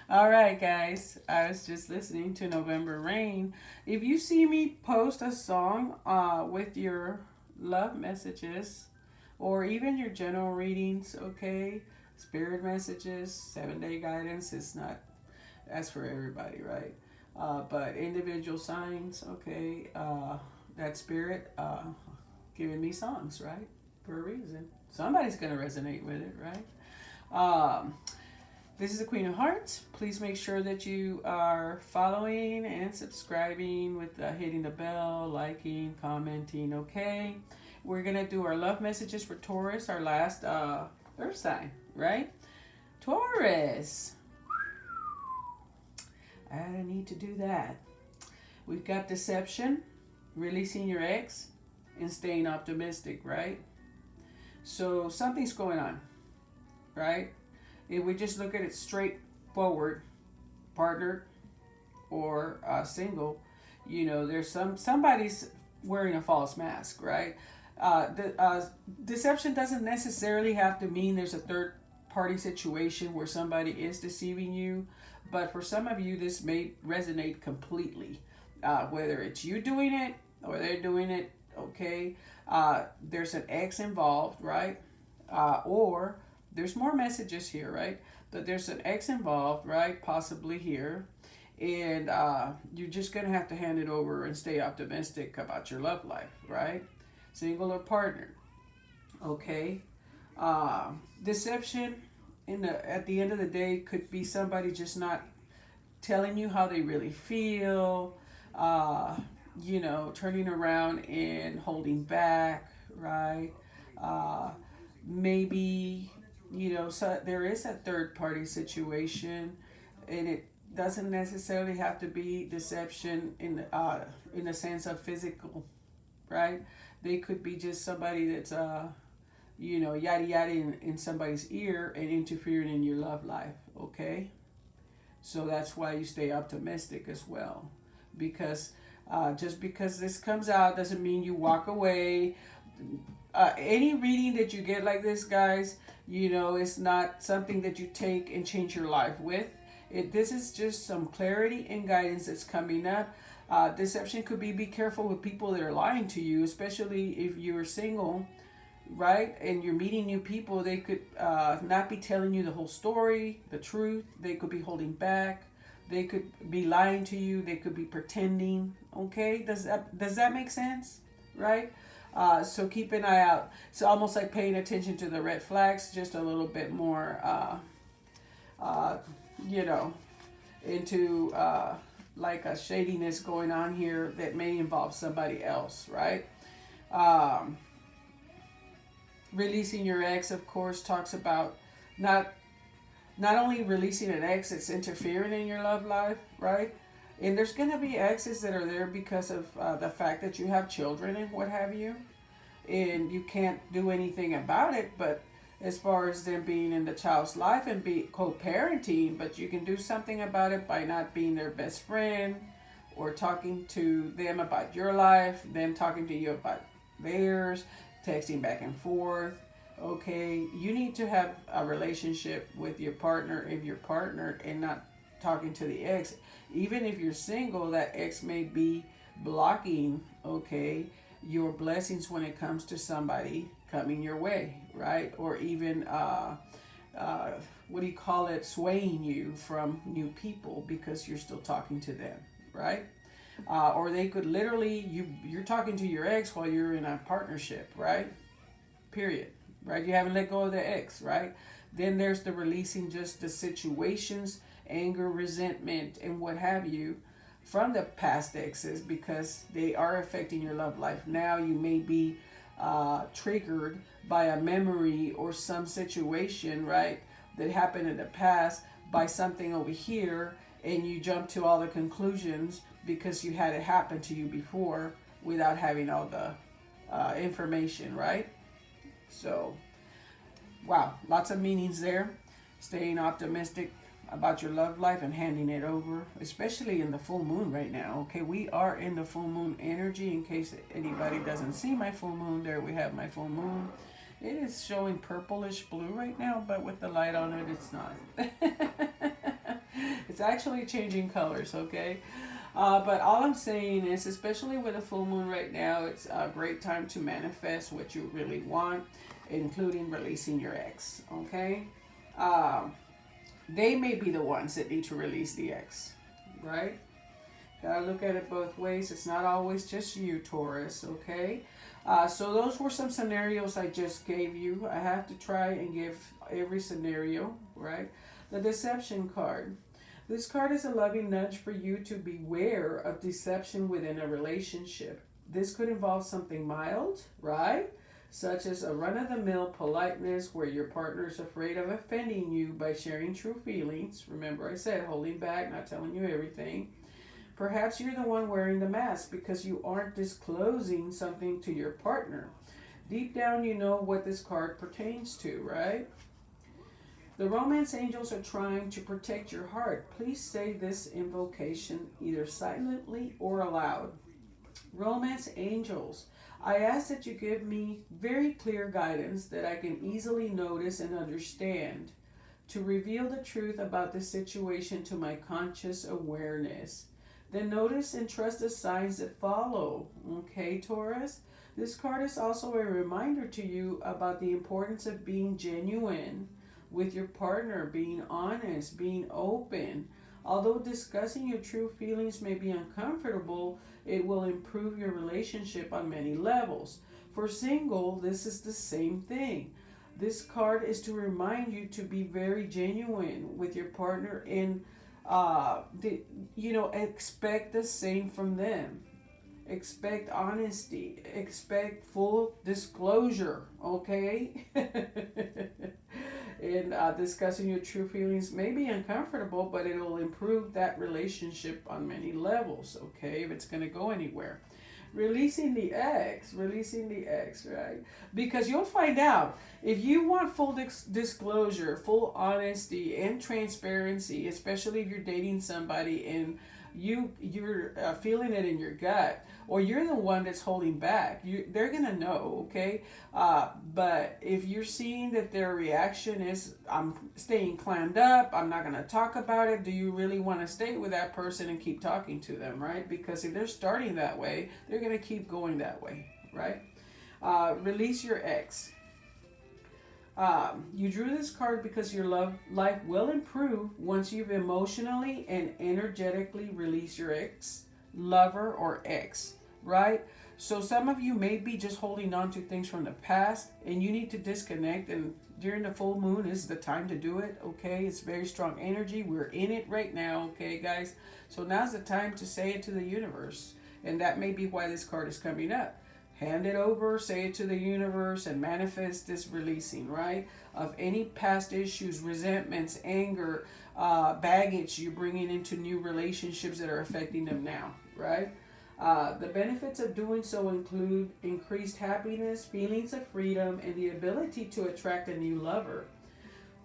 All right, guys. I was just listening to November Rain. If you see me post a song with your love messages or even your general readings, okay? Spirit messages, 7 day guidance is not, that's for everybody, right? But individual signs, okay? That spirit giving me songs, right? For a reason. Somebody's going to resonate with it, right? Um, this is the Queen of Hearts. Please make sure that you are following and subscribing with hitting the bell, liking, commenting, okay? We're going to do our love messages for Taurus, our last earth sign, right? Taurus. I need to do that. We've got deception, releasing your ex, and staying optimistic, right? So something's going on, right? If we just look at it straightforward, partnered or single, there's somebody's wearing a false mask, right? Deception doesn't necessarily have to mean there's a third party situation where somebody is deceiving you, but for some of you, this may resonate completely. Whether it's you doing it or they're doing it, okay? There's an ex involved, right? Or there's more messages here, right? But there's an ex involved, right? Possibly here. And you're just going to have to hand it over and stay optimistic about your love life, right? Single or partner, okay? Deception at the end of the day could be somebody just not telling you how they really feel, turning around and holding back, right? Uh, Maybe, so there is a third party situation, and it doesn't necessarily have to be deception in the sense of physical, right? They could be just somebody that's yada yada in somebody's ear and interfering in your love life, okay? So that's why you stay optimistic as well. Because just because this comes out doesn't mean you walk away. Any reading that you get like this, guys, it's not something that you take and change your life with. This is just some clarity and guidance that's coming up. Deception could be careful with people that are lying to you, especially if you're single, right? And you're meeting new people. They could not be telling you the whole story, the truth. They could be holding back. They could be lying to you. They could be pretending. Okay, does that make sense? Right? So keep an eye out. It's almost like paying attention to the red flags, just a little bit more, uh, you know, into like a shadiness going on here that may involve somebody else, right? Um, Releasing your ex, of course, talks about not not only releasing an ex that's interfering in your love life, right? And there's going to be exes that are there because of the fact that you have children and what have you, and you can't do anything about it. But as far as them being in the child's life and be co-parenting, but you can do something about it by not being their best friend or talking to them about your life, them talking to you about theirs, texting back and forth. Okay, you need to have a relationship with your partner if you're partnered and not talking to the ex. Even if you're single, that ex may be blocking, okay, your blessings when it comes to somebody coming your way, right? Or even, uh, what do you call it, swaying you from new people because you're still talking to them, right? Or they could literally, you're talking to your ex while you're in a partnership, right? Period, right? You haven't let go of the ex, right? Then there's the releasing just the situations, anger, resentment, and what have you from the past exes because they are affecting your love life. Now you may be triggered by a memory or some situation, right, that happened in the past by something over here, and you jump to all the conclusions because you had it happen to you before without having all the information, right? So, wow, lots of meanings there. Staying optimistic about your love life and handing it over, especially in the full moon right now. Okay, we are in the full moon energy. In case anybody doesn't see my full moon, there we have my full moon. It is showing purplish blue right now, but with the light on it, it's not. It's actually changing colors, okay? But all I'm saying is, especially with a full moon right now, it's a great time to manifest what you really want, including releasing your ex, okay? Um, they may be the ones that need to release the ex, right? Gotta look at it both ways. It's not always just you, Taurus, okay? So those were some scenarios I just gave you. I have to try and give every scenario, right? The deception card. This card is a loving nudge for you to beware of deception within a relationship. This could involve something mild, right? Such as a run-of-the-mill politeness where your partner is afraid of offending you by sharing true feelings. Remember I said holding back, not telling you everything. Perhaps you're the one wearing the mask because you aren't disclosing something to your partner. Deep down, you know what this card pertains to, right? The romance angels are trying to protect your heart. Please say this invocation either silently or aloud. Romance angels, I ask that you give me very clear guidance that I can easily notice and understand, to reveal the truth about the situation to my conscious awareness. Then notice and trust the signs that follow. Okay, Taurus? This card is also a reminder to you about the importance of being genuine with your partner, being honest, being open. Although discussing your true feelings may be uncomfortable, it will improve your relationship on many levels. For single, this is the same thing. This card is to remind you to be very genuine with your partner and expect the same from them. Expect honesty. Expect full disclosure, okay? And discussing your true feelings may be uncomfortable, but it'll improve that relationship on many levels, okay? If it's going to go anywhere. Releasing the ex, right? Because you'll find out if you want full disclosure, full honesty and transparency, especially if you're dating somebody and you're feeling it in your gut, or you're the one that's holding back, they're gonna know, okay? But if you're seeing that their reaction is, I'm staying clammed up, I'm not gonna talk about it, do you really want to stay with that person and keep talking to them, right? Because if they're starting that way, they're gonna keep going that way, right? Release your ex. You drew this card because your love life will improve once you've emotionally and energetically released your ex, lover, or ex, right? So some of you may be just holding on to things from the past and you need to disconnect, and during the full moon is the time to do it, okay? It's very strong energy. We're in it right now, okay, guys? So now's the time to say it to the universe, and that may be why this card is coming up. Hand it over, say it to the universe, and manifest this releasing, right? Of any past issues, resentments, anger, baggage you're bringing into new relationships that are affecting them now, right? The benefits of doing so include increased happiness, feelings of freedom, and the ability to attract a new lover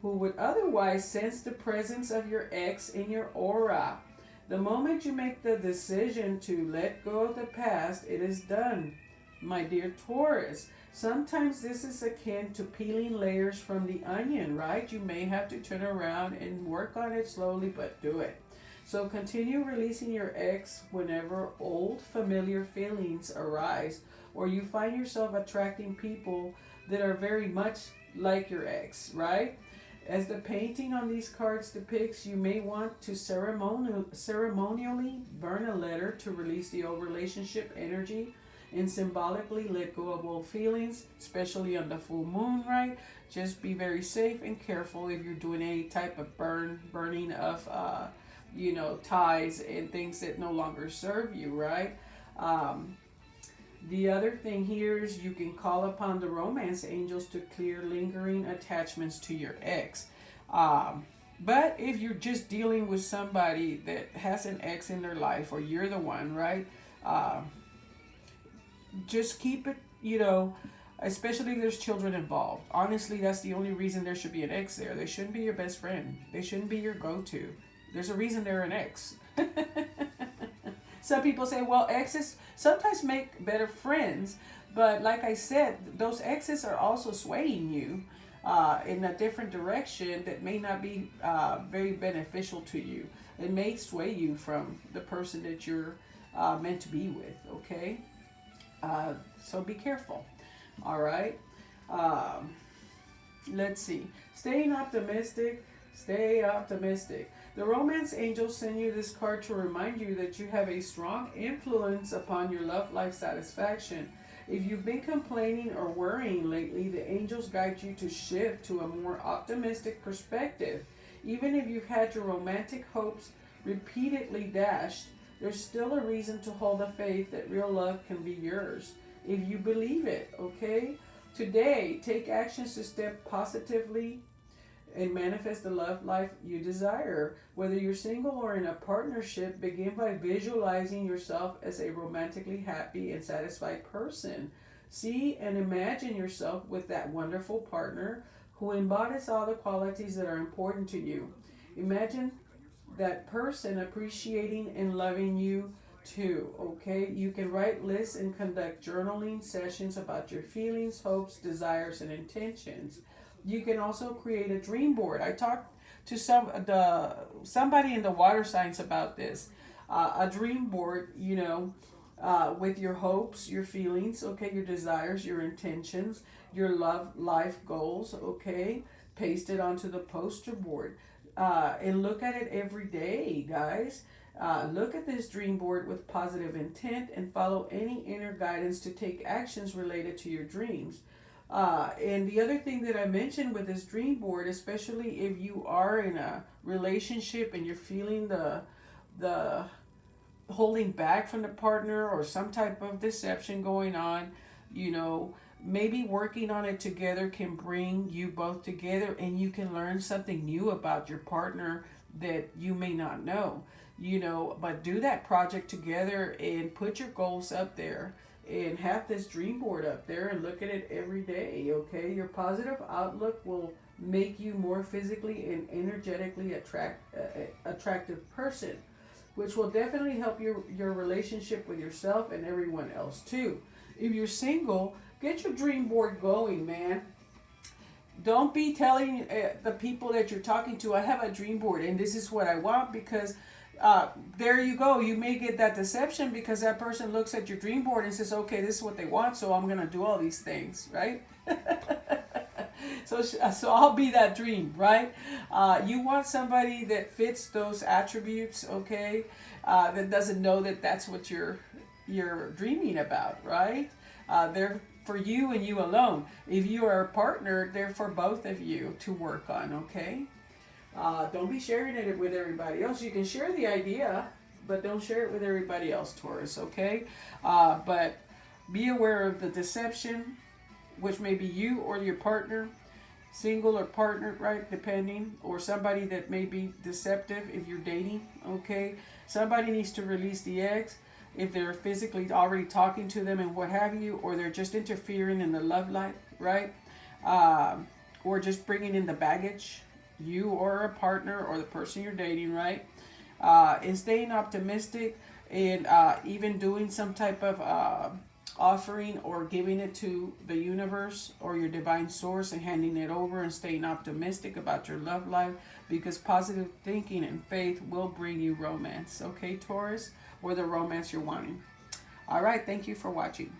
who would otherwise sense the presence of your ex in your aura. The moment you make the decision to let go of the past, it is done. My dear Taurus, sometimes this is akin to peeling layers from the onion, right? You may have to turn around and work on it slowly, but do it. So continue releasing your ex whenever old familiar feelings arise, or you find yourself attracting people that are very much like your ex, right? As the painting on these cards depicts, you may want to ceremonially burn a letter to release the old relationship energy and symbolically let go of old feelings, especially on the full moon, right? Just be very safe and careful if you're doing any type of burning of, ties and things that no longer serve you, right? The other thing here is you can call upon the romance angels to clear lingering attachments to your ex. But if you're just dealing with somebody that has an ex in their life, or you're the one, right? Just keep it, especially if there's children involved. Honestly, that's the only reason there should be an ex there. They shouldn't be your best friend. They shouldn't be your go-to. There's a reason they're an ex. Some people say, well, exes sometimes make better friends. But like I said, those exes are also swaying you in a different direction that may not be very beneficial to you. it may sway you from the person that you're meant to be with, okay? So be careful, all right? Um, let's see. Staying optimistic, stay optimistic. The romance angels send you this card to remind you that you have a strong influence upon your love life satisfaction. If you've been complaining or worrying lately, the angels guide you to shift to a more optimistic perspective. Even if you've had your romantic hopes repeatedly dashed, there's still a reason to hold a faith that real love can be yours if you believe it, okay? Today, take actions to step positively and manifest the love life you desire. Whether you're single or in a partnership, begin by visualizing yourself as a romantically happy and satisfied person. See and imagine yourself with that wonderful partner who embodies all the qualities that are important to you. Imagine that person appreciating and loving you too, okay? You can write lists and conduct journaling sessions about your feelings, hopes, desires, and intentions. You can also create a dream board. I talked to somebody in the water signs about this. A dream board, with your hopes, your feelings, okay, your desires, your intentions, your love life goals, okay, paste it onto the poster board. And look at it every day, guys. Look at this dream board with positive intent and follow any inner guidance to take actions related to your dreams. And the other thing that I mentioned with this dream board, especially if you are in a relationship and you're feeling the holding back from the partner or some type of deception going on, maybe working on it together can bring you both together and you can learn something new about your partner that you may not know. But do that project together and put your goals up there and have this dream board up there and look at it every day, okay? Your positive outlook will make you more physically and energetically attractive person, which will definitely help your relationship with yourself and everyone else too. If you're single, get your dream board going, man. Don't be telling the people that you're talking to, I have a dream board and this is what I want, because there you go. You may get that deception because that person looks at your dream board and says, okay, this is what they want, so I'm going to do all these things, right? So I'll be that dream, right? You want somebody that fits those attributes, okay? That doesn't know that that's what you're dreaming about, right? They're for you and you alone. If you are a partner, they're for both of you to work on, okay? Don't be sharing it with everybody else. You can share the idea, but don't share it with everybody else, Taurus, okay? But be aware of the deception, which may be you or your partner, single or partnered, right, depending, or somebody that may be deceptive if you're dating, okay? Somebody needs to release the eggs if they're physically already talking to them and what have you, or they're just interfering in the love life, right? Or just bringing in the baggage, you or a partner or the person you're dating, right? And staying optimistic and even doing some type of offering or giving it to the universe or your divine source and handing it over and staying optimistic about your love life, because positive thinking and faith will bring you romance, okay, Taurus, or the romance you're wanting. All right, thank you for watching.